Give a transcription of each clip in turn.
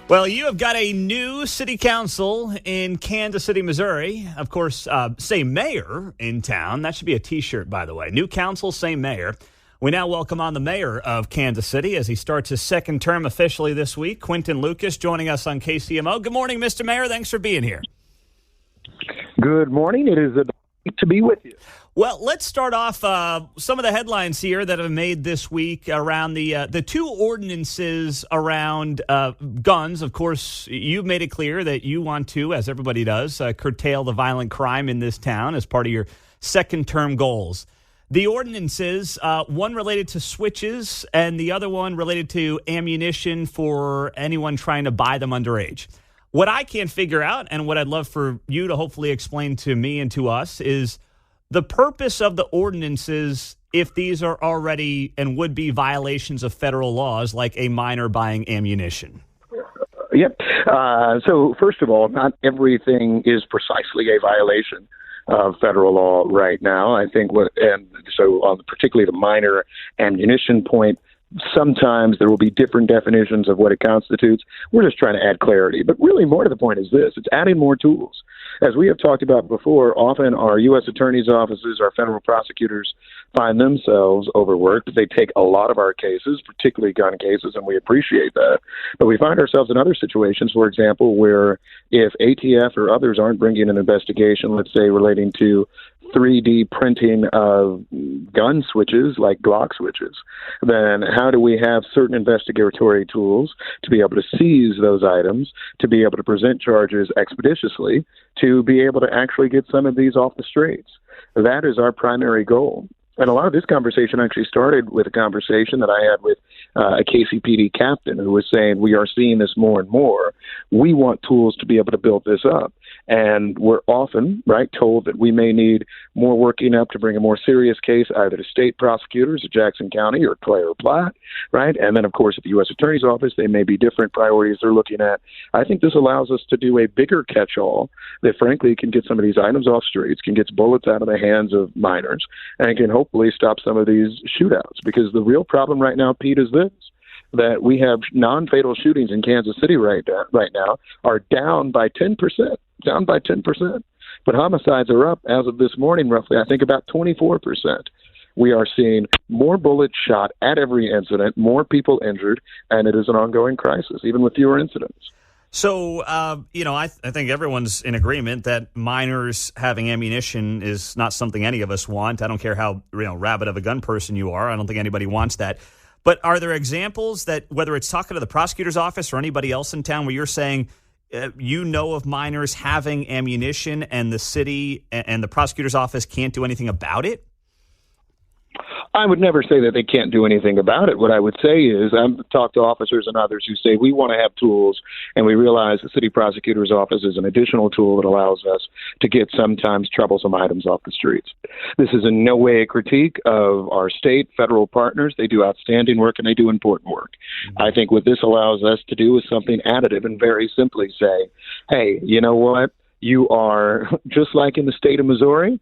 Well, you have got a new city council in Kansas City, Missouri. Of course, same mayor in town. That should be a T-shirt, by the way. New council, same mayor. We now welcome on the mayor of Kansas City as he starts his second term officially this week. Quinton joining us on KCMO. Good morning, Mr. Mayor. Thanks for being here. Good morning. It is a delight to be with you. Well, let's start off some of the headlines here that have made this week around the two ordinances around guns. Of course, you've made it clear that you want to, as everybody does, curtail the violent crime in this town as part of your second-term goals. The ordinances, one related to switches and the other one related to ammunition for anyone trying to buy them underage. What I can't figure out, and what I'd love for you to hopefully explain to me and to us, is the purpose of the ordinances if these are already and would be violations of federal laws, like a minor buying ammunition. Yep. So first of all, not everything is precisely a violation of federal law right now. I think particularly the minor ammunition point, sometimes there will be different definitions of what it constitutes. We're just trying to add clarity. But really more to the point is this: it's adding more tools. As we have talked about before, often our U.S. attorney's offices, our federal prosecutors find themselves overworked. They take a lot of our cases, particularly gun cases, and we appreciate that. But we find ourselves in other situations, for example, where if ATF or others aren't bringing an investigation, let's say relating to 3D printing of gun switches like Glock switches, then how do we have certain investigatory tools to be able to seize those items, to be able to present charges expeditiously, to be able to actually get some of these off the streets? That is our primary goal. And a lot of this conversation actually started with a conversation that I had with a KCPD captain who was saying, we are seeing this more and more. We want tools to be able to build this up. And we're often, told that we may need more working up to bring a more serious case either to state prosecutors at Jackson County or Clay or Platte, And then, of course, at the U.S. Attorney's Office, they may be different priorities they're looking at. I think this allows us to do a bigger catch-all that, frankly, can get some of these items off streets, can get bullets out of the hands of minors, and can hopefully stop some of these shootouts. Because the real problem right now, Pete, is this: that we have non-fatal shootings in Kansas City right now are down by 10%. But homicides are up as of this morning, roughly, I think about 24%. We are seeing more bullets shot at every incident, more people injured, and it is an ongoing crisis, even with fewer incidents. So, I think everyone's in agreement that minors having ammunition is not something any of us want. I don't care how rabid of a gun person you are. I don't think anybody wants that. But are there examples that, whether it's talking to the prosecutor's office or anybody else in town, where you're saying of minors having ammunition and the city and the prosecutor's office can't do anything about it? I would never say that they can't do anything about it. What I would say is I've talked to officers and others who say we want to have tools, and we realize the city prosecutor's office is an additional tool that allows us to get sometimes troublesome items off the streets. This is in no way a critique of our state, federal partners. They do outstanding work and they do important work. I think what this allows us to do is something additive and very simply say, hey, you know what? You are, just like in the state of Missouri,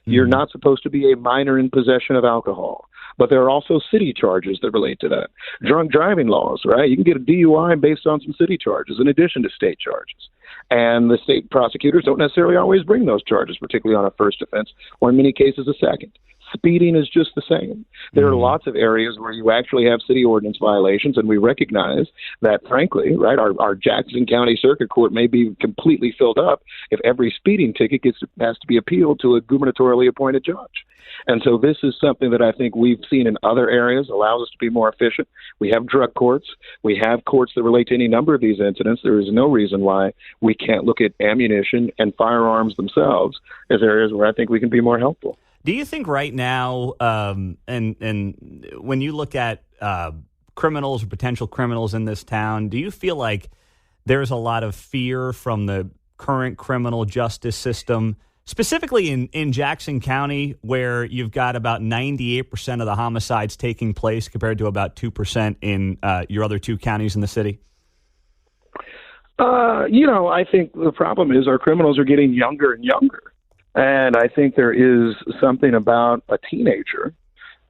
You're not supposed to be a minor in possession of alcohol. But there are also city charges that relate to that. Drunk driving laws, You can get a DUI based on some city charges in addition to state charges. And the state prosecutors don't necessarily always bring those charges, particularly on a first offense, or in many cases a second. Speeding is just the same. There are lots of areas where you actually have city ordinance violations, and we recognize that, frankly, our Jackson County Circuit Court may be completely filled up if every speeding ticket has to be appealed to a gubernatorially appointed judge. And so this is something that I think we've seen in other areas, allows us to be more efficient. We have drug courts. We have courts that relate to any number of these incidents. There is no reason why we can't look at ammunition and firearms themselves as areas where I think we can be more helpful. Do you think right now, and when you look at criminals or potential criminals in this town, do you feel like there's a lot of fear from the current criminal justice system, specifically in Jackson County, where you've got about 98% of the homicides taking place compared to about 2% in your other two counties in the city? I think the problem is our criminals are getting younger and younger. And I think there is something about a teenager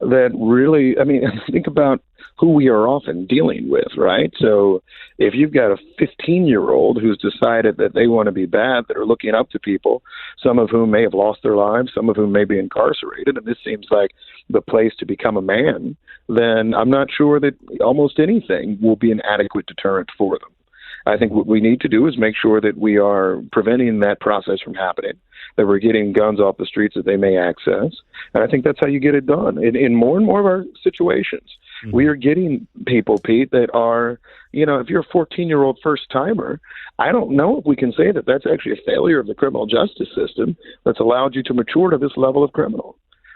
that really, I mean, think about who we are often dealing with, right? So if you've got a 15-year-old who's decided that they want to be bad, that are looking up to people, some of whom may have lost their lives, some of whom may be incarcerated, and this seems like the place to become a man, then I'm not sure that almost anything will be an adequate deterrent for them. I think what we need to do is make sure that we are preventing that process from happening, that we're getting guns off the streets that they may access. And I think that's how you get it done. In more and more of our situations, we are getting people, Pete, that are, if you're a 14-year-old first-timer, I don't know if we can say that that's actually a failure of the criminal justice system that's allowed you to mature to this level of criminal.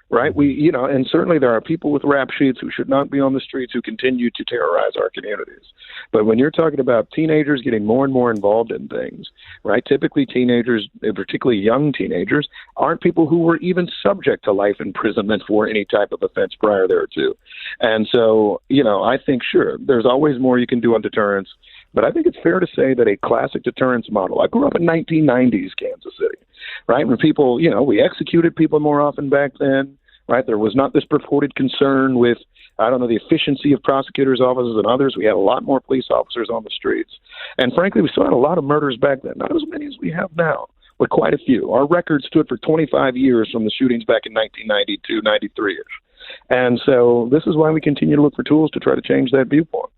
Right. And certainly there are people with rap sheets who should not be on the streets who continue to terrorize our communities. But when you're talking about teenagers getting more and more involved in things, right, typically teenagers, particularly young teenagers, aren't people who were even subject to life imprisonment for any type of offense prior thereto. And so, I think, sure, there's always more you can do on deterrence. But I think it's fair to say that a classic deterrence model, I grew up in 1990s Kansas City, right, when people, we executed people more often back then, right? There was not this purported concern with, the efficiency of prosecutors' offices and others. We had a lot more police officers on the streets. And frankly, we still had a lot of murders back then, not as many as we have now, but quite a few. Our record stood for 25 years from the shootings back in 1992, 93-ish. And so this is why we continue to look for tools to try to change that viewpoint.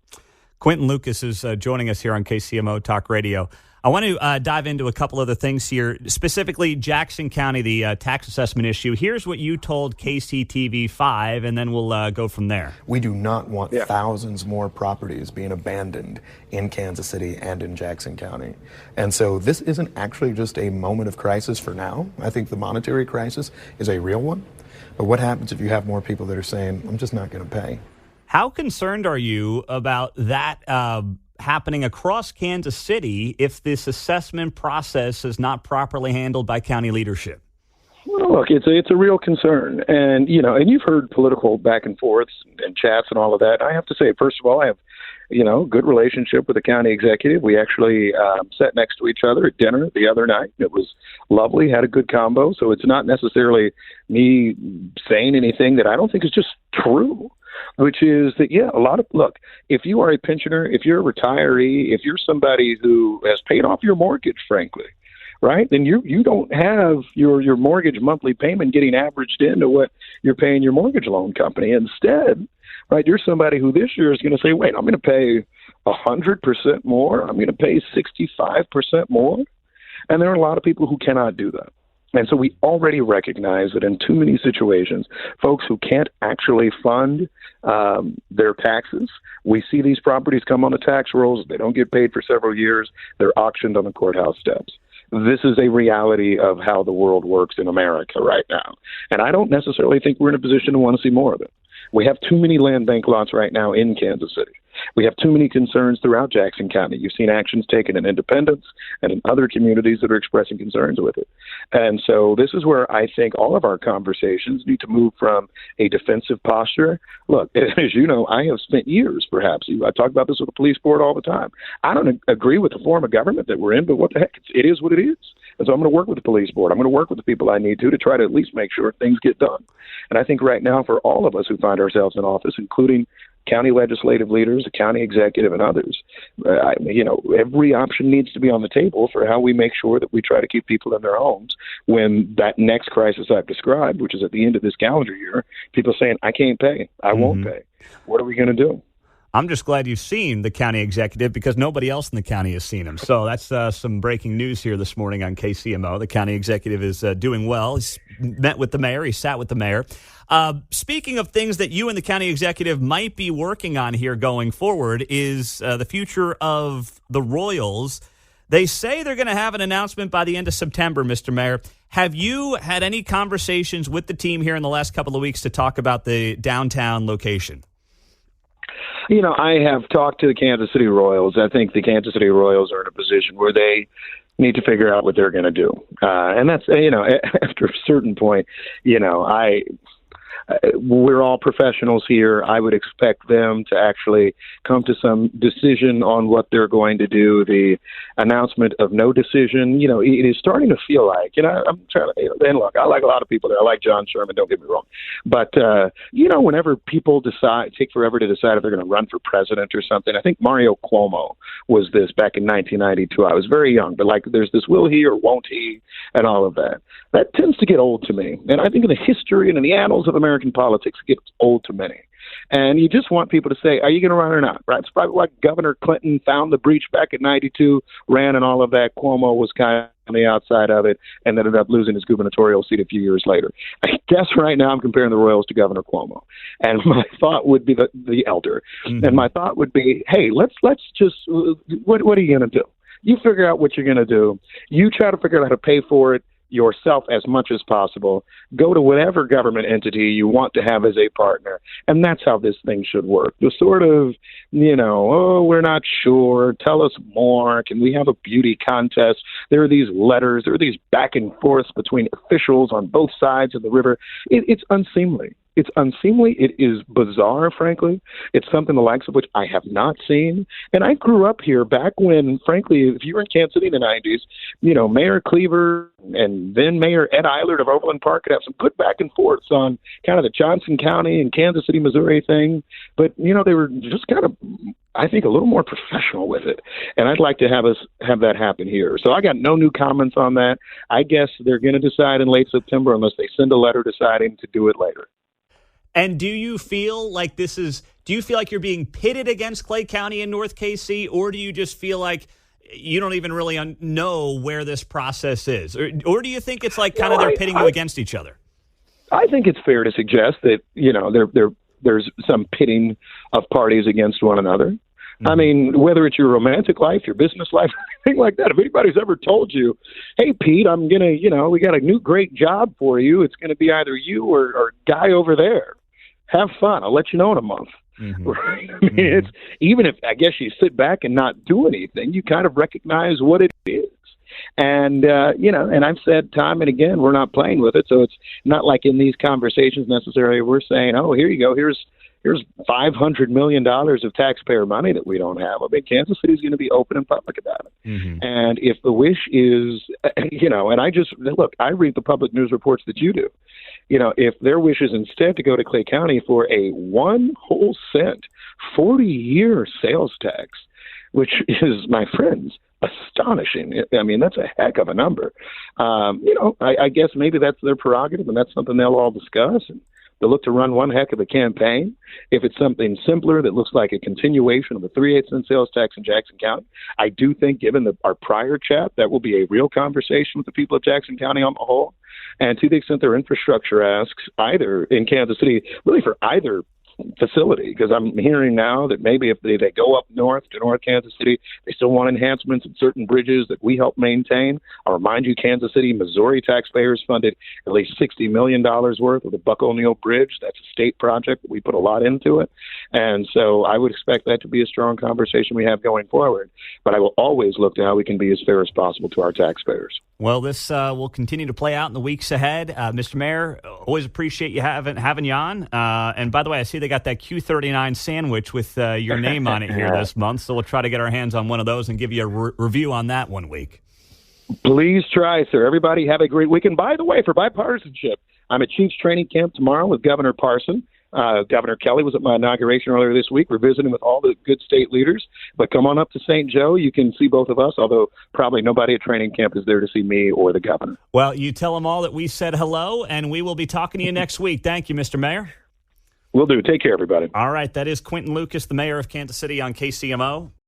Quinton Lucas is joining us here on KCMO Talk Radio. I want to dive into a couple other things here, specifically Jackson County, the tax assessment issue. Here's what you told KCTV5, and then we'll go from there. We do not want thousands more properties being abandoned in Kansas City and in Jackson County. And so this isn't actually just a moment of crisis for now. I think the monetary crisis is a real one. But what happens if you have more people that are saying, I'm just not going to pay? How concerned are you about that happening across Kansas City if this assessment process is not properly handled by county leadership? Well, look, it's a real concern. And, and you've heard political back and forths and chats and all of that. I have to say, first of all, I have, good relationship with the county executive. We actually sat next to each other at dinner the other night. It was lovely, had a good combo. So it's not necessarily me saying anything that I don't think is just true. Which is that, look, if you are a pensioner, if you're a retiree, if you're somebody who has paid off your mortgage, frankly, right, then you don't have your mortgage monthly payment getting averaged into what you're paying your mortgage loan company. Instead, right, you're somebody who this year is going to say, wait, I'm going to pay 100% more. I'm going to pay 65% more. And there are a lot of people who cannot do that. And so we already recognize that in too many situations, folks who can't actually fund their taxes, we see these properties come on the tax rolls. They don't get paid for several years. They're auctioned on the courthouse steps. This is a reality of how the world works in America right now. And I don't necessarily think we're in a position to want to see more of it. We have too many land bank lots right now in Kansas City. We have too many concerns throughout Jackson County. You've seen actions taken in Independence and in other communities that are expressing concerns with it. And so this is where I think all of our conversations need to move from a defensive posture. Look, as you know, I have spent years, perhaps, I talk about this with the police board all the time. I don't agree with the form of government that we're in, but what the heck, it is what it is. And so I'm going to work with the police board. I'm going to work with the people I need to try to at least make sure things get done. And I think right now for all of us who find ourselves in office, including county legislative leaders, the county executive, and others, every option needs to be on the table for how we make sure that we try to keep people in their homes when that next crisis I've described, which is at the end of this calendar year, people saying, I can't pay, I won't pay. What are we going to do? I'm just glad you've seen the county executive because nobody else in the county has seen him. So that's some breaking news here this morning on KCMO. The county executive is doing well. He's met with the mayor. He sat with the mayor. Speaking of things that you and the county executive might be working on here going forward is the future of the Royals. They say they're going to have an announcement by the end of September, Mr. Mayor. Have you had any conversations with the team here in the last couple of weeks to talk about the downtown location? I have talked to the Kansas City Royals. I think the Kansas City Royals are in a position where they need to figure out what they're going to do. And that's, after a certain point, we're all professionals here. I would expect them to actually come to some decision on what they're going to do. The announcement of no decision, it is starting to feel like, I'm trying to, and look, I like a lot of people there. I like John Sherman, don't get me wrong. But, whenever people take forever to decide if they're going to run for president or something, I think Mario Cuomo was this back in 1992. I was very young, but there's this will he or won't he and all of that. That tends to get old to me. And I think in the history and in the annals of American politics, it gets old to many. And you just want people to say, are you going to run or not? Right? It's probably like Governor Clinton found the breach back in 92, ran and all of that. Cuomo was kind of on the outside of it and ended up losing his gubernatorial seat a few years later. I guess right now I'm comparing the Royals to Governor Cuomo. And my thought would be the elder. Mm-hmm. And my thought would be, hey, let's just, what are you going to do? You figure out what you're going to do. You try to figure out how to pay for it yourself as much as possible. Go to whatever government entity you want to have as a partner. And that's how this thing should work. The sort of, we're not sure. Tell us more. Can we have a beauty contest? There are these letters. There are these back and forths between officials on both sides of the river. It's unseemly. It's unseemly. It is bizarre, frankly. It's something the likes of which I have not seen. And I grew up here back when, frankly, if you were in Kansas City in the 90s, Mayor Cleaver and then Mayor Ed Eilert of Overland Park could have some good back and forths on kind of the Johnson County and Kansas City, Missouri thing. But, they were just kind of, I think, a little more professional with it. And I'd like to have that happen here. So I got no new comments on that. I guess they're going to decide in late September unless they send a letter deciding to do it later. And do you feel like you're being pitted against Clay County and North KC, or do you just feel like you don't even really know where this process is? Or do you think it's like kind of they're pitting you against each other? I think it's fair to suggest that, there's some pitting of parties against one another. Mm-hmm. I mean, whether it's your romantic life, your business life, anything like that, if anybody's ever told you, hey, Pete, I'm going to, we got a new great job for you. It's going to be either you or guy over there. Have fun. I'll let you know in a month. Mm-hmm. Right? I mean, it's even if I guess you sit back and not do anything, you kind of recognize what it is. And, and I've said time and again, we're not playing with it. So it's not like in these conversations necessarily we're saying, oh, here you go. Here's $500 million of taxpayer money that we don't have. I mean, Kansas City is going to be open and public about it. Mm-hmm. And if the wish is, and I read the public news reports that you do. If their wish is instead to go to Clay County for a 1 whole cent, 40-year sales tax, which is, my friends, astonishing. I mean, that's a heck of a number. I guess maybe that's their prerogative, and that's something they'll all discuss. And they'll look to run one heck of a campaign. If it's something simpler that looks like a continuation of the 3/8 cent sales tax in Jackson County, I do think, given our prior chat, that will be a real conversation with the people of Jackson County on the whole. And to the extent their infrastructure asks, either in Kansas City, really for either facility, because I'm hearing now that maybe if they go up north to North Kansas City, they still want enhancements in certain bridges that we help maintain. I'll remind you, Kansas City, Missouri taxpayers funded at least $60 million worth of the Buck O'Neill Bridge. That's a state project. We put a lot into it. And so I would expect that to be a strong conversation we have going forward. But I will always look to how we can be as fair as possible to our taxpayers. Well, this will continue to play out in the weeks ahead. Mr. Mayor, always appreciate you having you on. And by the way, I see they got that Q39 sandwich with your name on it here this month, so we'll try to get our hands on one of those and give you a review on that one week. Please try, sir. Everybody have a great weekend. By the way, for bipartisanship, I'm at Chiefs Training Camp tomorrow with Governor Parson. Governor Kelly was at my inauguration earlier this week. We're visiting with all the good state leaders. But come on up to St. Joe. You can see both of us, although probably nobody at training camp is there to see me or the governor. Well, you tell them all that we said hello, and we will be talking to you next week. Thank you, Mr. Mayor. Will do. Take care, everybody. All right. That is Quinton Lucas, the mayor of Kansas City on KCMO.